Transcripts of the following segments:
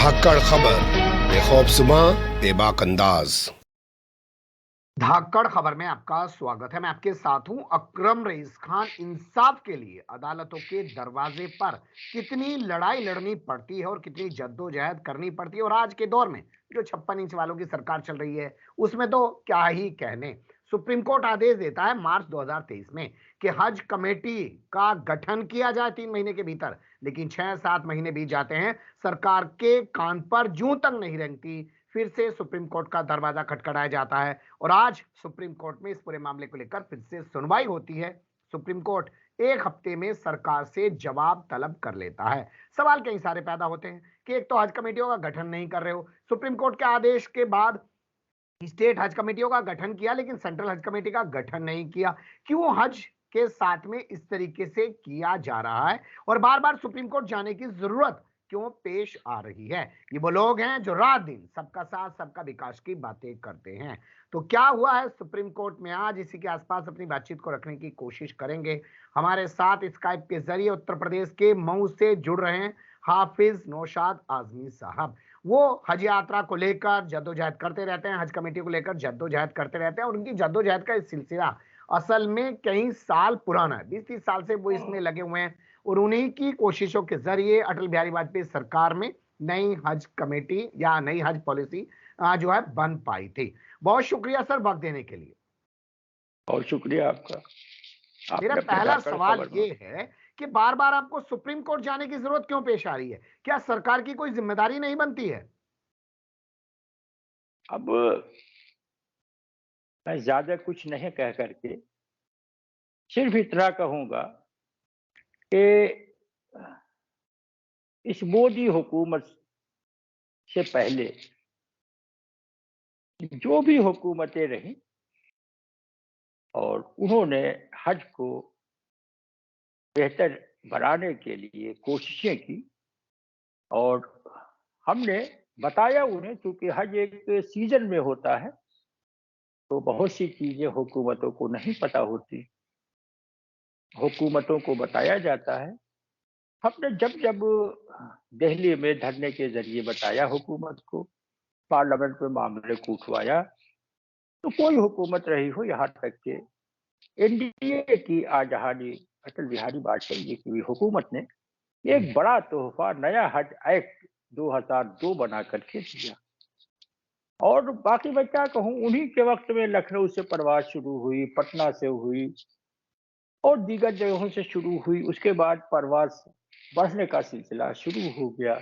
धाकड़ खबर, बेखौफसुमा बेबाक अंदाज। धाकड़ खबर में आपका स्वागत है। मैं आपके साथ हूं अकरम रईस खान। इंसाफ के लिए अदालतों के दरवाजे पर कितनी लड़ाई लड़नी पड़ती है और कितनी जद्दोजहद करनी पड़ती है, और आज के दौर में जो 56 इंच वालों की सरकार चल रही है उसमें तो क्या ही कहने। सुप्रीम कोर्ट आदेश देता है मार्च 2023 में कि हज कमेटी का गठन किया जाए 3 महीने के भीतर, लेकिन 6-7 महीने बीत जाते हैं, सरकार के कान पर जूं तक नहीं रेंगती। फिर से सुप्रीम कोर्ट का दरवाजा खटखटाया जाता है और आज सुप्रीम कोर्ट में इस पूरे मामले को लेकर फिर से सुनवाई होती है। सुप्रीम कोर्ट 1 हफ्ते में सरकार से जवाब तलब कर लेता है। सवाल कई सारे पैदा होते हैं कि एक तो हज कमेटियों का गठन नहीं कर रहे हो, सुप्रीम कोर्ट के आदेश के बाद स्टेट हज कमेटियों का गठन किया लेकिन सेंट्रल हज कमेटी का गठन नहीं किया। क्यों हज के साथ में इस तरीके से किया जा रहा है और बार बार सुप्रीम कोर्ट जाने की जरूरत क्यों पेश आ रही है? ये वो लोग हैं जो रात दिन सबका साथ सबका विकास की बातें करते हैं। तो क्या हुआ है सुप्रीम कोर्ट में आज, इसी के आसपास अपनी बातचीत को रखने की कोशिश करेंगे। हमारे साथ स्काइप के जरिए उत्तर प्रदेश के मऊ से जुड़ रहे हैं हाफिज नौशाद आजमी साहब। वो हज यात्रा को लेकर जद्दोजहद करते रहते हैं, हज कमेटी को लेकर जद्दोजहद करते रहते हैं, और उनकी जद्दोजहद का सिलसिला असल में कई साल पुराना है। 20-30 साल से वो इसमें लगे हुए हैं और उन्हीं की कोशिशों के जरिए अटल बिहारी वाजपेयी सरकार में नई हज कमेटी या नई हज पॉलिसी जो है बन पाई थी। बहुत शुक्रिया सर वक्त देने के लिए। बहुत शुक्रिया आपका। मेरा पहला सवाल ये है कि बार बार आपको सुप्रीम कोर्ट जाने की जरूरत क्यों पेश आ रही है? क्या सरकार की कोई जिम्मेदारी नहीं बनती है? अब मैं ज्यादा कुछ नहीं कह करके सिर्फ इतना कहूंगा कि इस मोदी हुकूमत से पहले जो भी हुकूमतें रहीं और उन्होंने हज को बेहतर बनाने के लिए कोशिशें की, और हमने बताया उन्हें, क्योंकि हज एक सीजन में होता है तो बहुत सी चीजें हुकूमतों को नहीं पता होती, हुकूमतों को बताया जाता है। हमने जब जब दिल्ली में धरने के जरिए बताया हुकूमत को, पार्लियामेंट में मामले को उठवाया, तो कोई हुकूमत रही हो, यहाँ तक के एनडीए की आजहानी अटल बिहारी वाजपेयी जी की हुकूमत ने एक बड़ा तोहफा नया हज एक्ट 2002 बना करके दिया। और बाकी मैं क्या कहूँ, उन्हीं के वक्त में लखनऊ से परवाज शुरू हुई, पटना से हुई और दीगर जगहों से शुरू हुई। उसके बाद परवाज बढ़ने का सिलसिला शुरू हो गया।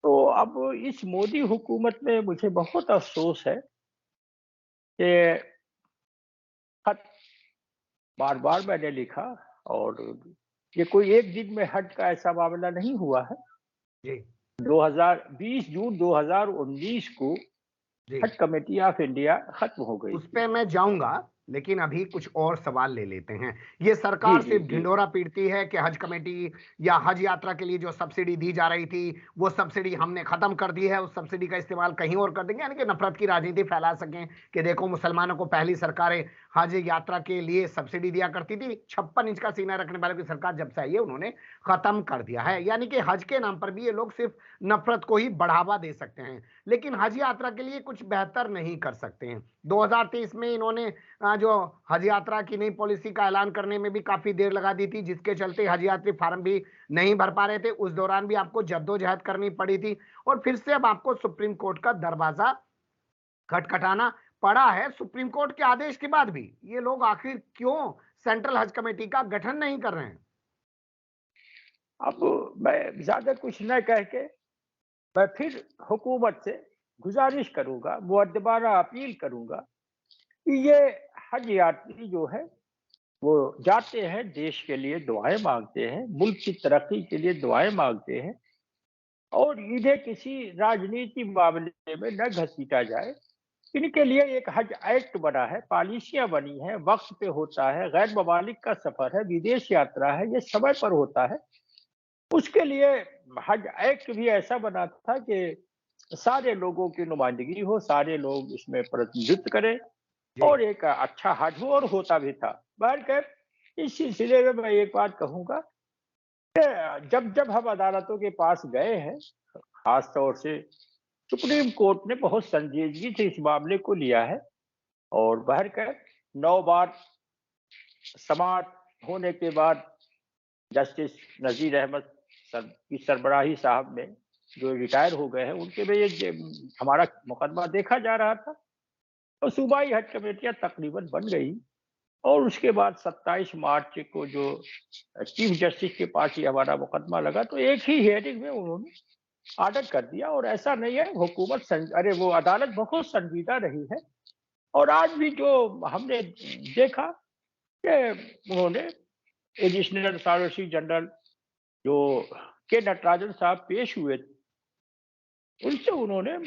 तो अब इस मोदी हुकूमत में मुझे बहुत अफसोस है कि खत बार बार मैंने लिखा, और ये कोई एक दिन में हज का ऐसा मामला नहीं हुआ है। जी 2020 जून 2019 को जी, हज कमेटी ऑफ इंडिया खत्म हो गई उस थी। पे मैं जाऊंगा, लेकिन अभी कुछ और सवाल ले लेते हैं। ये जी सरकार जी सिर्फ जी। ढिंढोरा पीटती है कि हज कमेटी या हज यात्रा के लिए जो सब्सिडी दी जा रही थी वो सब्सिडी हमने खत्म कर दी है, उस सब्सिडी का इस्तेमाल कहीं और कर देंगे, यानी कि नफरत की राजनीति फैला सकें कि देखो मुसलमानों को पहली सरकारें हज यात्रा के लिए सब्सिडी दिया करती थी, 56 इंच का सीना रखने वालों की सरकार जब से आई है उन्होंने खत्म कर दिया है। यानी कि हज के नाम पर भी ये लोग सिर्फ नफरत को ही बढ़ावा दे सकते हैं, लेकिन हज यात्रा के लिए कुछ बेहतर नहीं कर सकते हैं। 2023 में इन्होंने जो हज यात्रा की नई पॉलिसी का ऐलान करने में भी काफी देर लगा दी थी, जिसके चलते हज यात्री फार्म भी नहीं भर पा रहे थे। उस दौरान भी आपको जद्दोजहद करनी पड़ी थी और फिर से अब आपको सुप्रीम कोर्ट का दरवाजा खटखटाना पड़ा है। सुप्रीम कोर्ट के आदेश के बाद भी ये लोग आखिर क्यों सेंट्रल हज कमेटी का गठन नहीं कर रहे हैं? अब मैं ज्यादा कुछ न कह के मैं फिर हुकूमत से गुजारिश करूंगा, मुअद्दबाना अपील करूंगा कि ये हज यात्री जो है वो जाते हैं, देश के लिए दुआएं मांगते हैं, मुल्क की तरक्की के लिए दुआएं मांगते हैं, और इन्हें किसी राजनीति मामले में न घसीटा जाए। इनके लिए एक हज एक्ट बना है, पॉलिसियां बनी है, वक्त पे होता है, गैर ममालिक का सफर है, विदेश यात्रा है, ये समय पर होता है। उसके लिए हज एक्ट भी ऐसा बना था कि सारे लोगों की नुमाइंदगी हो, सारे लोग इसमें प्रतिनिधित्व करें जी और एक अच्छा हज हो, और होता भी था। बहरकैफ इस सिलसिले में मैं एक बात कहूंगा कि जब जब हम अदालतों के पास गए हैं, खास तौर से सुप्रीम कोर्ट ने बहुत संजीदगी से इस मामले को लिया है और बहरकैफ 9 बार समाप्त होने के बाद जस्टिस नजीर अहमद की सरबराही साहब में जो रिटायर हो गए हैं उनके में ये हमारा मुकदमा देखा जा रहा था। तो सूबाई हज कमेटियां तकरीबन बन गई और उसके बाद 27 मार्च को जो चीफ जस्टिस के पास ये हमारा मुकदमा लगा तो एक ही हियरिंग में उन्होंने ऑर्डर कर दिया। और ऐसा नहीं है, हुकूमत अरे वो अदालत बहुत संजीदा रही है। और आज भी जो हमने देखा कि उन्होंने एडिशनल सॉलिसिटर जनरल जो के नटराजन साहब पेश हुए उनसे उन्होंने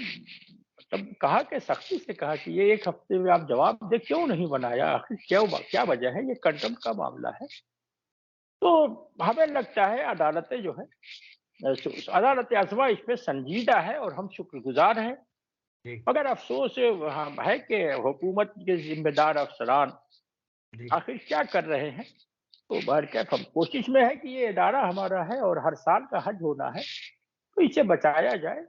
तब कहा कि सख्ती से कहा कि ये 1 हफ्ते में आप जवाब दे, क्यों नहीं बनाया, आखिर क्या वजह है, ये कंटेम्प्ट का मामला है। तो हमें लगता है अदालतें जो है अदालत आज़मा इसमें संजीदा है और हम शुक्रगुजार हैं। जी मगर अफसोस है कि हुकूमत के जिम्मेदार अफसरान जी आखिर क्या कर रहे हैं। तो बहरकैफ हम कोशिश में है कि ये इदारा हमारा है और हर साल का हज होना है तो इसे बचाया जाए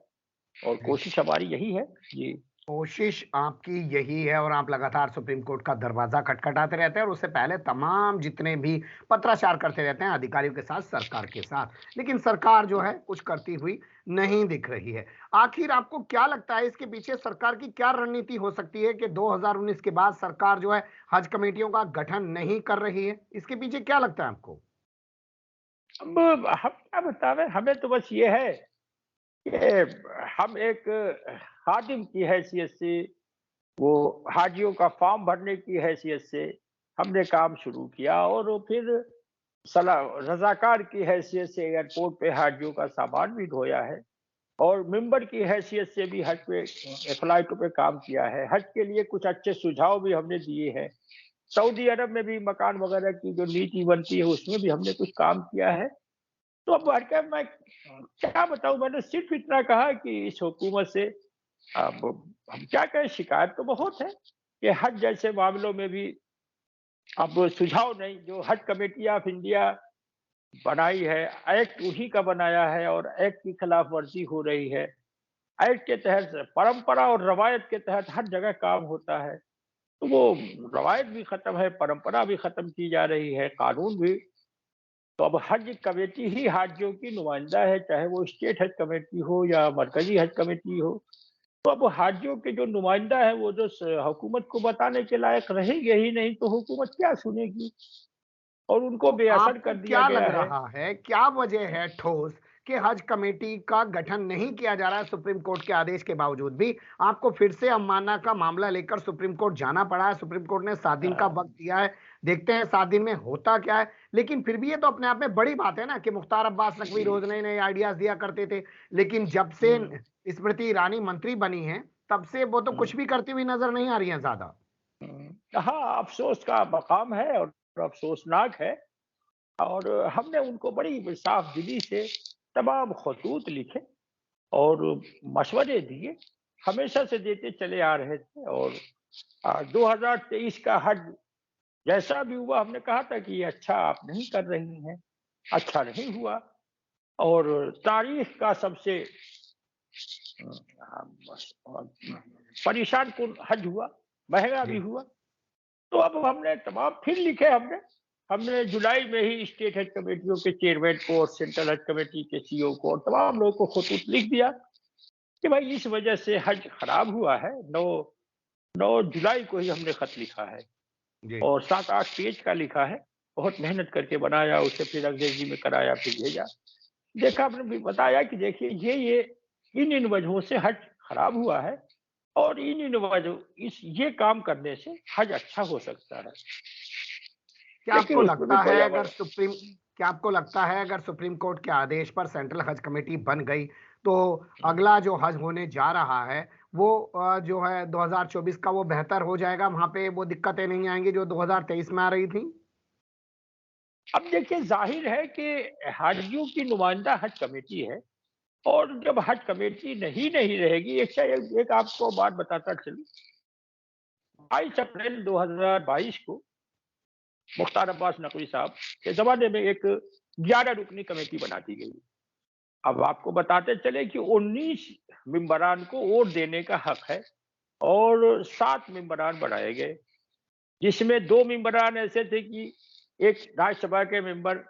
और जी कोशिश हमारी यही है। जी कोशिश आपकी यही है और आप लगातार सुप्रीम कोर्ट का दरवाजा खटखटाते रहते हैं और उससे पहले तमाम जितने भी पत्राचार करते रहते हैं अधिकारियों के साथ, सरकार के साथ, लेकिन सरकार जो है कुछ करती हुई नहीं दिख रही है। आखिर आपको क्या लगता है इसके पीछे सरकार की क्या रणनीति हो सकती है कि 2019 के बाद सरकार जो है हज कमेटियों का गठन नहीं कर रही है? इसके पीछे क्या लगता है आपको? अब हम क्या बतावें, हमें तो बस ये है कि हम एक खादिम की हैसियत से, वो हाजियों का फॉर्म भरने की हैसियत से हमने काम शुरू किया और फिर सलाह रजाकार की हैसियत से एयरपोर्ट पे हाजियों का सामान भी ढोया है और मेंबर की हैसियत से भी हज पे फ्लाइटों पे काम किया है। हज के लिए कुछ अच्छे सुझाव भी हमने दिए हैं। सऊदी अरब में भी मकान वगैरह की जो नीति बनती है उसमें भी हमने कुछ काम किया है। तो अब हरकत मैं क्या बताऊं, मैंने सिर्फ इतना कहा कि इस हुकूमत से अब हम क्या कहें, शिकायत तो बहुत है कि हज जैसे मामलों में भी अब सुझाव नहीं। जो हज कमेटी ऑफ इंडिया बनाई है, एक्ट उन्हीं का बनाया है और एक्ट की खिलाफ वर्जी हो रही है। एक्ट के तहत परंपरा और रवायत के तहत हर जगह काम होता है तो वो रवायत भी खत्म है, परंपरा भी खत्म की जा रही है, कानून भी। तो अब हज कमेटी ही हाजियों की नुमाइंदा है, चाहे वो स्टेट हज कमेटी हो या मरकजी हज कमेटी हो। तो अब हाजियों के जो नुमाइंदा है वो जो हुकूमत को बताने के लायक रहेंगे ही नहीं तो हुकूमत क्या सुनेगी और उनको तो बेअसर आपको कर दिया क्या लग गया है। रहा है, क्या वजह है ठोस कि हज कमेटी का गठन नहीं किया जा रहा है सुप्रीम कोर्ट के आदेश के बावजूद भी? आपको फिर से अवमानना का मामला लेकर सुप्रीम कोर्ट जाना पड़ा है। सुप्रीम कोर्ट ने 7 दिन का वक्त दिया है, देखते हैं 7 दिन में होता क्या है। लेकिन फिर भी ये तो अपने आप में बड़ी बात है ना कि मुख्तार अब्बास नकवी रोज नए नए आइडियाज दिया करते थे, लेकिन जब से हम्म, स्मृति ईरानी मंत्री बनी है तब से वो तो हम्म, कुछ भी करती हुई नजर नहीं आ रही है ज्यादा। हाँ, अफसोस का मकाम है और अफसोसनाक है। और हमने उनको बड़ी साफ दिली से तमाम खतूत लिखे और मशवरे दिए, हमेशा से देते चले आ रहे थे। और 2023 का हज जैसा भी हुआ हमने कहा था कि ये अच्छा आप नहीं कर रही हैं, अच्छा नहीं हुआ और तारीख का सबसे परेशान कुन हज हुआ, महंगा भी जी हुआ। तो अब हमने तमाम फिर लिखे, हमने हमने जुलाई में ही स्टेट हज कमेटियों के चेयरमैन को और सेंट्रल हज कमेटी के सीईओ को और तमाम लोगों को खतूत लिख दिया कि भाई इस वजह से हज खराब हुआ है। 9 जुलाई को ही हमने खत लिखा है जी और 7-8 पेज का लिखा है। बहुत मेहनत करके बनाया, उसे फिर अंग्रेजी में कराया, फिर भेजा। देखा, आपने भी बताया कि देखिए ये इन वजहों से हज खराब हुआ है और इन वजह इस ये काम करने से हज अच्छा हो सकता है। क्या लेकिन आपको उसमें भी लगता कोई है अमल। क्या आपको लगता है अगर सुप्रीम कोर्ट के आदेश पर सेंट्रल हज कमेटी बन गई तो अगला जो हज होने जा रहा है वो जो है 2024 का वो बेहतर हो जाएगा? वहां पे वो दिक्कतें नहीं आएंगी जो 2023 में आ रही थी? अब देखिए, जाहिर है कि हाजियों की नुमाइंदा हज कमेटी है और जब हज कमेटी नहीं रहेगी, एक आपको बात बताता चलूं। 22 अप्रैल 2022 को मुख्तार अब्बास नकवी साहब के जमाने में एक 11 रुकनी कमेटी बना दी गई अब आपको बताते चले कि 19 मेंबरान को वोट देने का हक है और 7 मेंबरान बढ़ाए गए, जिसमें 2 मेंबरान ऐसे थे कि एक राज्यसभा के मेंबर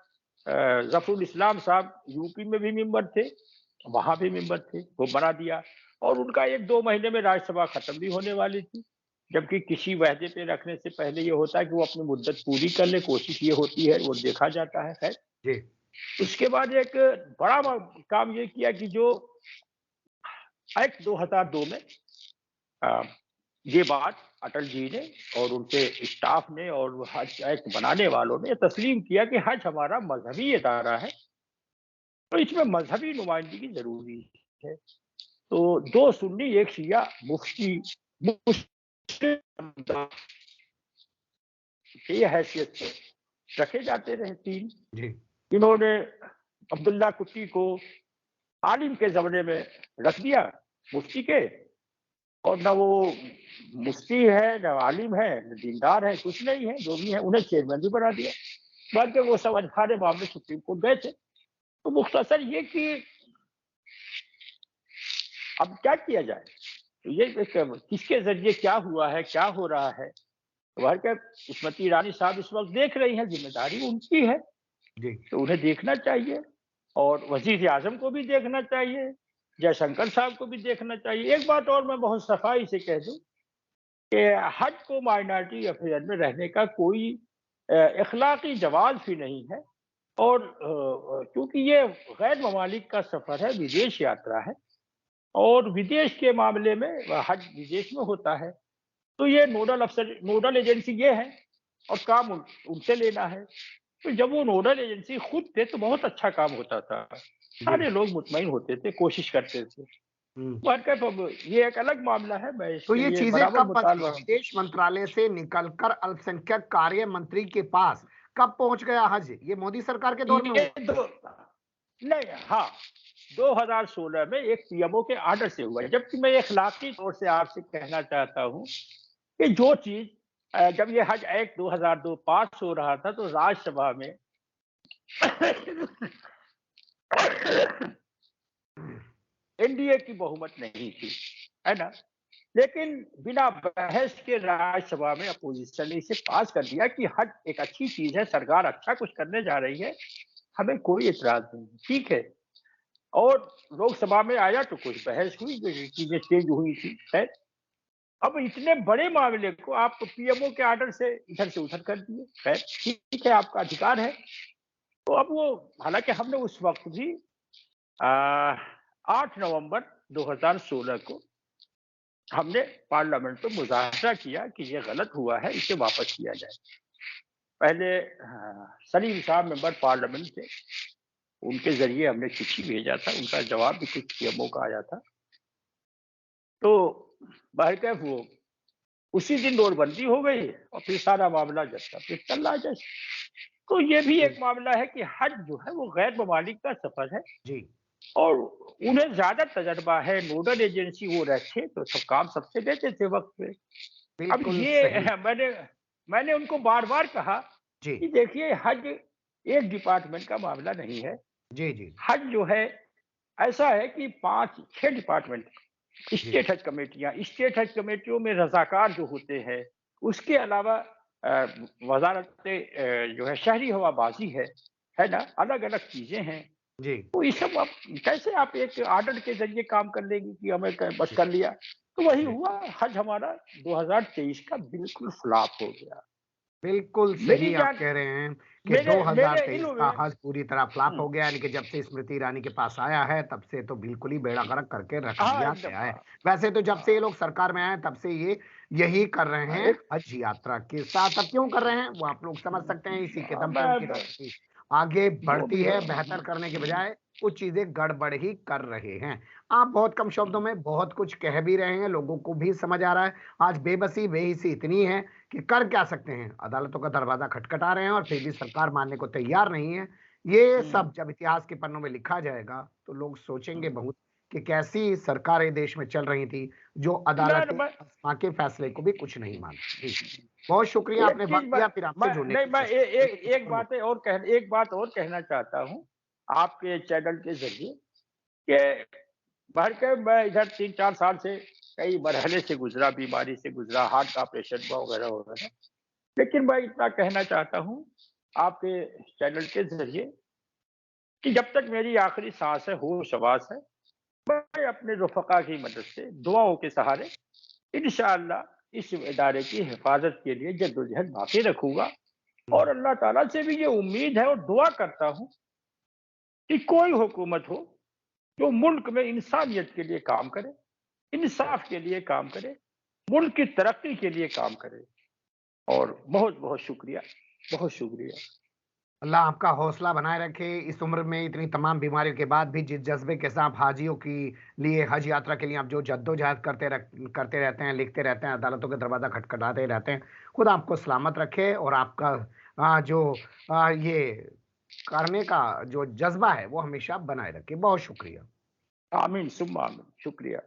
जफरुल इस्लाम साहब यूपी में भी मेंबर थे, वहां भी मेंबर थे, वो बना दिया और उनका 1-2 महीने में राज्यसभा खत्म भी होने वाली थी। जबकि किसी वायदे पे रखने से पहले ये होता है कि वो अपनी मुद्दत पूरी कर ले, कोशिश ये होती है, वो देखा जाता है। खैर, जी। उसके बाद एक बड़ा काम ये किया कि जो एक्ट 2002 में अ, ये बात अटल जी ने और उनके स्टाफ ने और हज एक्ट बनाने वालों ने तस्लीम किया कि हज हमारा मजहबी इदारा है, तो इसमें मजहबी नुमाइंदगी जरूरी है। तो 2 सुन्नी, 1 शिया मुफ्ती मुस्लिम की हैसियत से रखे जाते रहे 3। जी। इन्होंने अब्दुल्ला कुट्टी को आलिम के ज़माने में रख दिया, मुफ्ती के, और ना वो मुफ्ती है, ना आलिम है, ना दीनदार है, कुछ नहीं है, जो भी है उन्हें चेयरमैन भी बना दिया। बाद में वो सब अनखाने मामले सुप्रीम कोर्ट गए थे। तो मुख्तसर ये कि अब क्या किया जाए? तो ये किसके ज़रिए क्या हुआ है, क्या हो रहा है? वह के स्मृति ईरानी साहब इस वक़्त देख रही हैं, ज़िम्मेदारी उनकी है, जी। तो उन्हें देखना चाहिए और वज़ीर-ए-आज़म को भी देखना चाहिए, जयशंकर साहब को भी देखना चाहिए। एक बात और मैं बहुत सफाई से कह दूँ कि हज को माइनॉरिटी अफेयर में रहने का कोई इखलाकी जवाज़ भी नहीं है और क्योंकि ये गैर ममालिक का सफ़र है, विदेश यात्रा है और विदेश के मामले में हज विदेश में होता है। तो ये नोडल एजेंसी ये है और काम उनसे लेना है। तो जब वो नोडल एजेंसी खुद थे तो बहुत अच्छा काम होता था। जी। सारे लोग मुतमईन होते थे, कोशिश करते थे। हम्म। मगर अब ये एक अलग मामला है, मैं तो इसके ये लिए चीजें बराबर कब बनी? मुतालबा। विदेश मंत्रालय से निकलकर अल्पसंख्यक कार्य मंत्री के पास कब पहुंच गया हज? ये मोदी सरकार के दौर में ये हुआ? दो नहीं, हाँ, 2016 में एक पीएमओ के आर्डर से हुआ है। जबकि मैं इखलाकी तौर से आपसे कहना चाहता हूँ कि जो चीज़ जब ये हज एक्ट 2002 पास हो रहा था तो राज्यसभा में एनडीए की बहुमत नहीं थी, है ना? लेकिन बिना बहस के राज्यसभा में अपोजिशन ने इसे पास कर दिया कि हज एक अच्छी चीज है, सरकार अच्छा कुछ करने जा रही है, हमें कोई एतराज नहीं, ठीक है। और लोकसभा में आया तो कुछ बहस हुई, जो चीजें चेंज हुई थी। है, अब इतने बड़े मामले को आप पीएमओ के आर्डर से इधर से उधर कर दिए। खैर, ठीक है, आपका अधिकार है। तो अब वो, हालांकि हमने उस वक्त भी 8 नवंबर 2016 को हमने पार्लियामेंट में मुज़ाहरा किया कि ये गलत हुआ है, इसे वापस किया जाए। पहले सलीम साहब मेंबर पार्लियामेंट थे, उनके जरिए हमने चिट्ठी भेजा था, उनका जवाब भी कुछ पीएमओ का आया था। तो बहरकैफ वो उसी दिन नोटबंदी हो गई और फिर सारा मामला जब का फिर चल रहा है जैसे। तो ये भी एक मामला है कि हज जो है वो गैर ममालिक का सफर है जी। और उन्हें ज्यादा तजर्बा है, नोडल एजेंसी वो रखे तो सब काम सबसे देते थे वक्त पे। अब बिल्कुल ये सही। मैंने मैंने उनको बार बार कहा जी। कि देखिए, हज एक डिपार्टमेंट का मामला नहीं है। जी। जी। हज जो है ऐसा है कि 5-6 डिपार्टमेंट, जी। स्टेट हज कमेटियों में रजाकार जो होते हैं, उसके अलावा वजारत जो है शहरी हवाबाजी है ना, अलग अलग चीजें हैं। जी। तो ये सब आप कैसे आप एक ऑर्डर के जरिए काम कर लेंगे कि हमें बस जी। कर लिया। तो वही जी। हुआ, हज हमारा 2023 का बिल्कुल फ्लॉप हो गया। बिल्कुल मेरी सही आप जान कह रहे हैं कि मेरे मेरे 2023 इल्म का में हज पूरी तरह फ्लॉप हो गया, यानी कि जब से स्मृति ईरानी के पास आया है तब से तो बिल्कुल ही बेड़ा गर्क करके रख हाँ, दिया एकदम गया है। वैसे तो जब से ये लोग सरकार में आए तब से ये यही कर रहे हैं, एक हज यात्रा के साथ। अब क्यों कर रहे हैं वो आप लोग समझ सकते हैं, इसी के दम पे उनकी मैं राजनीति आगे जो बढ़ती भी है। है। बेहतर करने के बजाय कुछ चीजें गड़बड़ ही कर रहे हैं। आप बहुत कम शब्दों में बहुत कुछ कह भी रहे हैं, लोगों को भी समझ आ रहा है। आज बेबसी बेहिसी इतनी है कि कर क्या सकते हैं, अदालतों का दरवाजा खटखटा रहे हैं और फिर भी सरकार मानने को तैयार नहीं है। ये सब जब इतिहास के पन्नों में लिखा जाएगा तो लोग सोचेंगे बहुत कि कैसी सरकारें देश में चल रही थी जो मैं, अदालतें मैं के फैसले को भी कुछ नहीं मानती थी। बहुत शुक्रिया, एक आपने चीज वक्त दिया, फिर आपसे जुड़ने नहीं, की मैं कोशिश करेंगे। कुछ और बोलिए। एक बात और कहना चाहता हूँ आपके चैनल के जरिए कि भर के मैं इधर 3-4 साल से कई मरहले से गुजरा, बीमारी से गुजरा, हार्ट का ऑपरेशन हुआ वगैरह वगैरह। लेकिन मैं इतना कहना चाहता हूँ आपके चैनल के जरिए कि जब तक मेरी आखिरी सांस है, होश हवास है, मैं अपने रुफका की मदद से, दुआओं के सहारे इंशाअल्लाह इस इदारे की हिफाजत के लिए जद्दोजहद बाकी रखूंगा। और अल्लाह ताला से भी ये उम्मीद है और दुआ करता हूँ कि कोई हुकूमत हो जो मुल्क में इंसानियत के लिए काम करे, इंसाफ के लिए काम करे, मुल्क की तरक्की के लिए काम करे। और बहुत बहुत शुक्रिया, बहुत शुक्रिया। अल्लाह आपका हौसला बनाए रखे। इस उम्र में इतनी तमाम बीमारियों के बाद भी जिस जज्बे के साथ हाजियों की लिए हज यात्रा के लिए आप जो जद्दोजहद करते रहते हैं, लिखते रहते हैं, अदालतों के दरवाज़ा खटखटाते रहते हैं, खुदा आपको सलामत रखे और आपका ये करने का जो जज्बा है वो हमेशा बनाए रखे। बहुत शुक्रिया। आमीन सुम्मा आमीन, शुक्रिया।